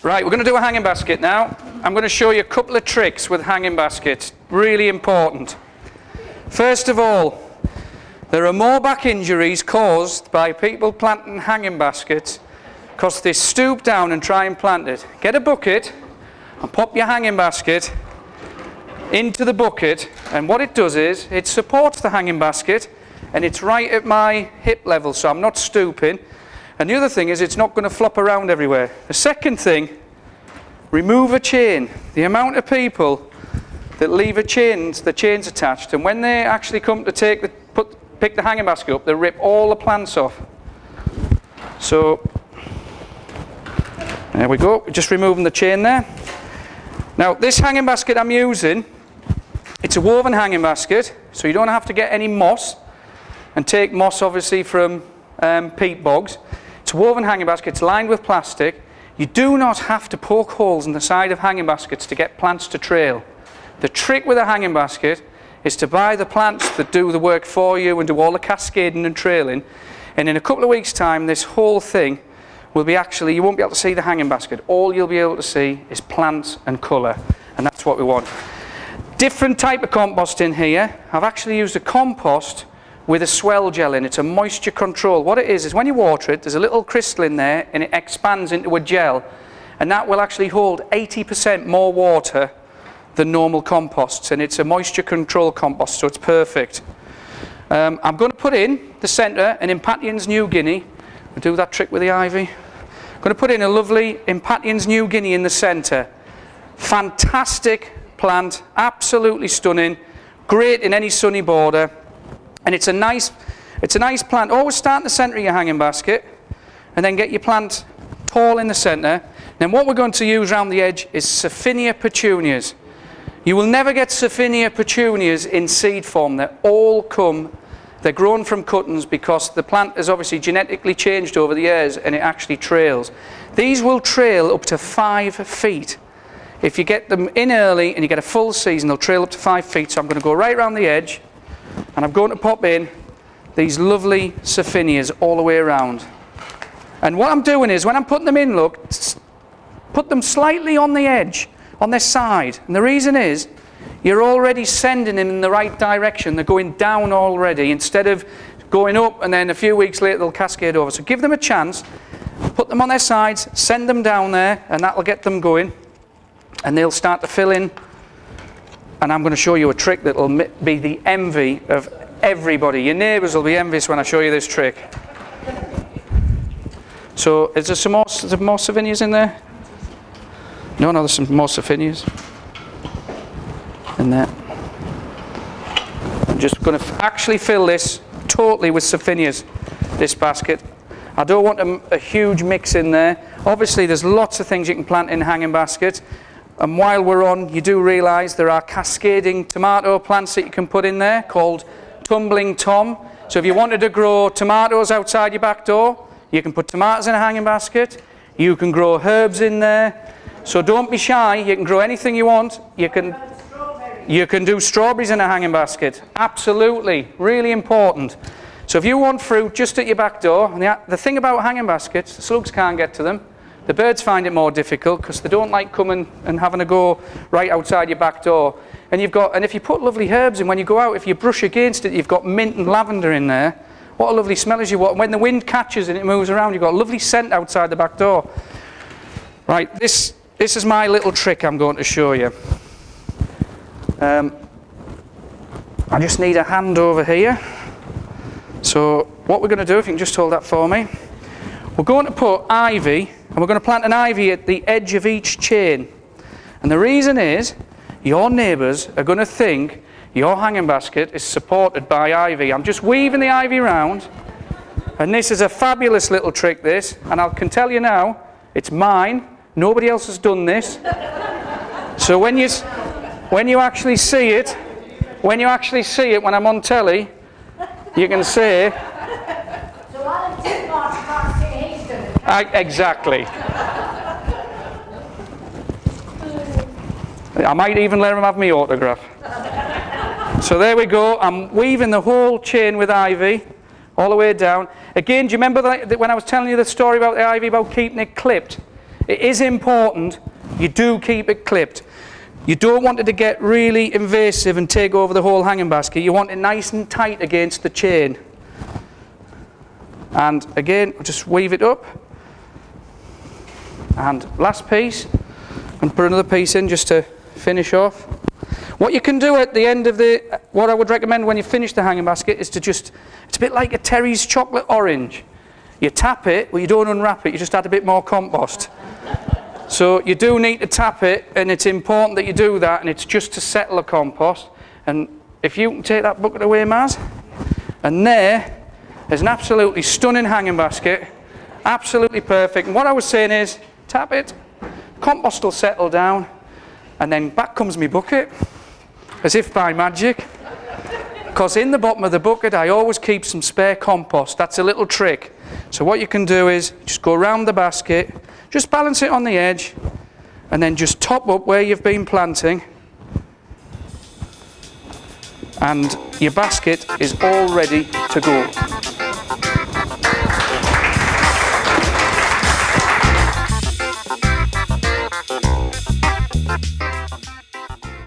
Right, we're going to do a hanging basket now. I'm going to show you a couple of tricks with hanging baskets. Really important. First of all, there are more back injuries caused by people planting hanging baskets because they stoop down and try and plant it. Get a bucket and pop your hanging basket into the bucket, and what it does is it supports the hanging basket and it's right at my hip level, so I'm not stooping. And the other thing is it's not going to flop around everywhere. The second thing, remove a chain. The amount of people that leave the chains attached, and when they actually come to pick the hanging basket up, they rip all the plants off. So there we go, just removing the chain there. Now this hanging basket I'm using, it's a woven hanging basket, so you don't have to get any moss and take moss obviously from peat bogs. It's a woven hanging basket, it's lined with plastic. You do not have to poke holes in the side of hanging baskets to get plants to trail. The trick with a hanging basket is to buy the plants that do the work for you and do all the cascading and trailing, and in a couple of weeks time this whole thing will be you won't be able to see the hanging basket. All you'll be able to see is plants and colour, and that's what we want. Different type of compost in here. I've actually used a compost with a swell gel in. It's a moisture control. What it is when you water it, there's a little crystal in there and it expands into a gel, and that will actually hold 80% more water than normal composts, and it's a moisture control compost, so it's perfect. I'm going to put in the centre an Impatiens New Guinea. We'll do that trick with the ivy. I'm going to put in a lovely Impatiens New Guinea in the centre. Fantastic plant, absolutely stunning, great in any sunny border. And it's a nice plant. Always start in the centre of your hanging basket and then get your plant tall in the centre. Then what we're going to use around the edge is Sophinia petunias. You will never get Sophinia petunias in seed form. They're grown from cuttings because the plant is obviously genetically changed over the years and it actually trails. These will trail up to 5 feet. If you get them in early and you get a full season, they'll trail up to 5 feet. So I'm going to go right around the edge. And I'm going to pop in these lovely Sophinias all the way around. And what I'm doing is, when I'm putting them in, look, put them slightly on the edge, on this side. And the reason is, you're already sending them in the right direction. They're going down already, instead of going up and then a few weeks later they'll cascade over. So give them a chance, put them on their sides, send them down there, and that will get them going. And they'll start to fill in. And I'm going to show you a trick that will be the envy of everybody. Your neighbours will be envious when I show you this trick. So, is there some more Sophinias in there? No, there's some more Sophinias in there. I'm just going to actually fill this totally with Sophinias, this basket. I don't want a huge mix in there. Obviously, there's lots of things you can plant in hanging baskets. And while we're on, you do realise there are cascading tomato plants that you can put in there called Tumbling Tom. So if you wanted to grow tomatoes outside your back door, you can put tomatoes in a hanging basket. You can grow herbs in there. So don't be shy, you can grow anything you want. You can do strawberries in a hanging basket. Absolutely, really important. So if you want fruit just at your back door, and the thing about hanging baskets, the slugs can't get to them. The birds find it more difficult because they don't like coming and having a go right outside your back door. And if you put lovely herbs in, when you go out, if you brush against it, you've got mint and lavender in there. What a lovely smell as you walk. When the wind catches and it moves around, you've got a lovely scent outside the back door. Right, this is my little trick I'm going to show you. I just need a hand over here. So what we're going to do, if you can just hold that for me. We're going to put ivy, and we're going to plant an ivy at the edge of each chain. And the reason is, your neighbours are going to think your hanging basket is supported by ivy. I'm just weaving the ivy round, and this is a fabulous little trick, this, and I can tell you now, it's mine. Nobody else has done this. So when you actually see it, when I'm on telly, you can say, exactly. I might even let him have my autograph. So there we go. I'm weaving the whole chain with ivy all the way down. Again, do you remember that when I was telling you the story about the ivy, about keeping it clipped? It is important you do keep it clipped. You don't want it to get really invasive and take over the whole hanging basket. You want it nice and tight against the chain. And again, just weave it up. And last piece, and put another piece in just to finish off. What you can do at the end of what I would recommend when you finish the hanging basket is to just, it's a bit like a Terry's chocolate orange. You tap it, well you don't unwrap it, you just add a bit more compost. So you do need to tap it, and it's important that you do that, and it's just to settle the compost. And if you can take that bucket away, Maz, and there's an absolutely stunning hanging basket, absolutely perfect. And what I was saying is, tap it, compost will settle down, and then back comes my bucket, as if by magic. Because in the bottom of the bucket, I always keep some spare compost. That's a little trick. So what you can do is, just go around the basket, just balance it on the edge, and then just top up where you've been planting, and your basket is all ready to go.